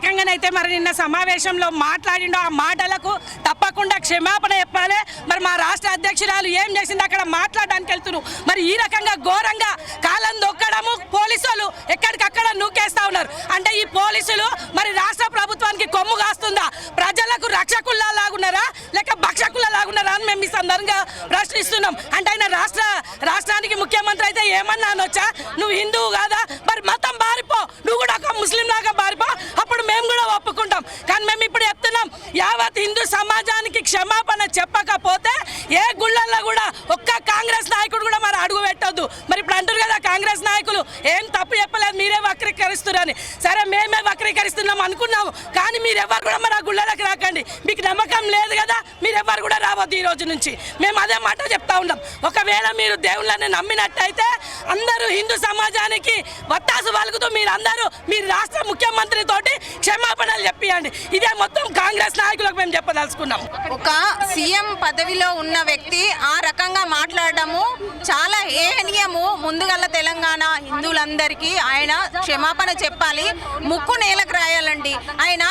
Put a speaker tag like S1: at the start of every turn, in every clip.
S1: రకంగానైతే మరి నిన్న సమావేశంలో మాట్లాడిండో ఆ మాటలకు తప్పకుండా క్షమాపణ చెప్పాలి. మరి మా రాష్ట్ర అధ్యక్షురాలు ఏం చేసింది అక్కడ మాట్లాడడానికి వెళ్తున్నారు. మరి ఈ రకంగా ఘోరంగా కాలం దొక్కడము, పోలీసులు ఎక్కడికక్కడ నూకేస్తా ఉన్నారు. అంటే ఈ పోలీసులు మరి రాష్ట్ర ప్రభుత్వానికి కొమ్ము కాస్తుందా, ప్రజలకు రక్షకుల్లా లాగున్నారా లేక భక్షకుల్లా లాగున్నారా అని మేము ఈ సందర్భంగా ప్రశ్నిస్తున్నాం. అంటే ఆయన రాష్ట్రానికి ముఖ్యమంత్రి అయితే ఏమన్నా అనొచ్చా? నువ్వు హిందువు కాదా, మరి మతం బారిపో, నువ్వు కూడా ఒక ముస్లిం లాగా బారిపో, అప్పుడు మేము కూడా ఒప్పుకుంటాం. కానీ మేము ఇప్పుడు చెప్తున్నాం, యావత్ హిందూ సమాజానికి క్షమాపణ చెప్పకపోతే ఏ గుళ్ళల్లో కూడా ఒక్క కాంగ్రెస్ నాయకుడు కూడా మరి అడుగు పెట్టొద్దు. మరి ఇప్పుడు అంటారు కదా కాంగ్రెస్ నాయకులు ఏం తప్పు చెప్పలేదు, మీరే వక్రీకరిస్తున్నారని. సరే మేమే వక్రీకరిస్తున్నాం అనుకున్నాము, కానీ మీరెవ్వరు కూడా మరి ఆ గుళ్ళకి రాకండి. మీకు నమ్మకం లేదు కదా, మీరెవ్వరు కూడా రావద్దు ఈ రోజు నుంచి. మేము అదే మాట చెప్తా ఉన్నాం. ఒకవేళ మీరు దేవుళ్ళని నమ్మినట్టయితే అందరూ హిందూ సమాజానికి వత్తాసు పలుకుతూ మీరందరూ మీ రాష్ట్ర ముఖ్యమంత్రి తోటి క్షమాపణలు చెప్పియండి. ఇదే మొత్తం కాంగ్రెస్ నాయకులకు మేము చెప్పదలుచుకున్నాం.
S2: ఒక సీఎం పదవిలో ఉన్న వ్యక్తి ఆ రకంగా మాట్లాడడము చాలా ఏహనీయము. ముందుగల తెలంగాణ హిందువులందరికీ ఆయన క్షమాపణ చెప్పాలి, ముక్కు నేలకు రాయాలండి. ఆయన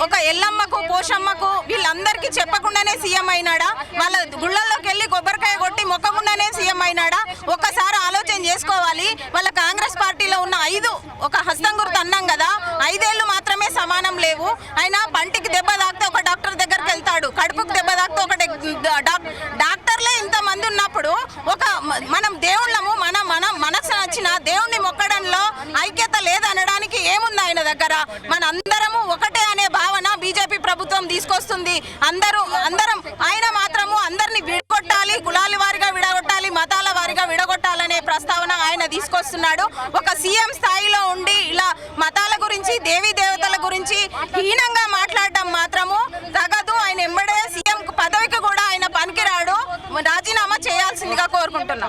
S2: ఒక ఎల్లమ్మకు, పోషమ్మకు వీళ్ళందరికీ చెప్పకుండానే సీఎం అయినాడా? వాళ్ళ గుళ్ళల్లోకి వెళ్ళి కొబ్బరికాయ కొట్టి మొక్కకుండానే సీఎం అయినాడా? ఒక్కసారి ఆలోచన చేసుకోవాలి. వాళ్ళ కాంగ్రెస్ పార్టీలో ఉన్న 5 ఒక హస్తం గుర్తు అన్నాం కదా, 5 ఏళ్ళు మాత్రమే సమానం లేవు. ఆయన పంటికి దెబ్బ తాకితే ఒక డాక్టర్ దగ్గరికి వెళ్తాడు, కడుపుకు దెబ్బ తాకితే ఒక డాక్టర్లే ఇంతమంది ఉన్నప్పుడు ఒక మనం దేవుళ్ళము, మన మనసు నచ్చిన దేవుణ్ణి మొక్కడంలో ఐక్యత లేదనడానికి ఏముంది ఆయన దగ్గర? మన అందరము ఒకటే అనే భావన బీజేపీ ప్రభుత్వం తీసుకొస్తుంది. అందరం ఆయన మాత్రము అందరినీ విడగొట్టాలి, కులాల వారిగా విడగొట్టాలి, మతాల వారిగా విడగొట్టాలనే ప్రస్తావన ఆయన తీసుకొస్తున్నాడు. ఒక సీఎం స్థాయిలో ఉండి ఇలా మతాల గురించి, దేవీ దేవతల గురించి హీనంగా మాట్లాడడం మాత్రము తగదు. ఆయన ఎంబడే సీఎం పదవికి కూడా ఆయన పనికిరాడు, రాజీనామా చేయాల్సిందిగా కోరుకుంటున్నాం.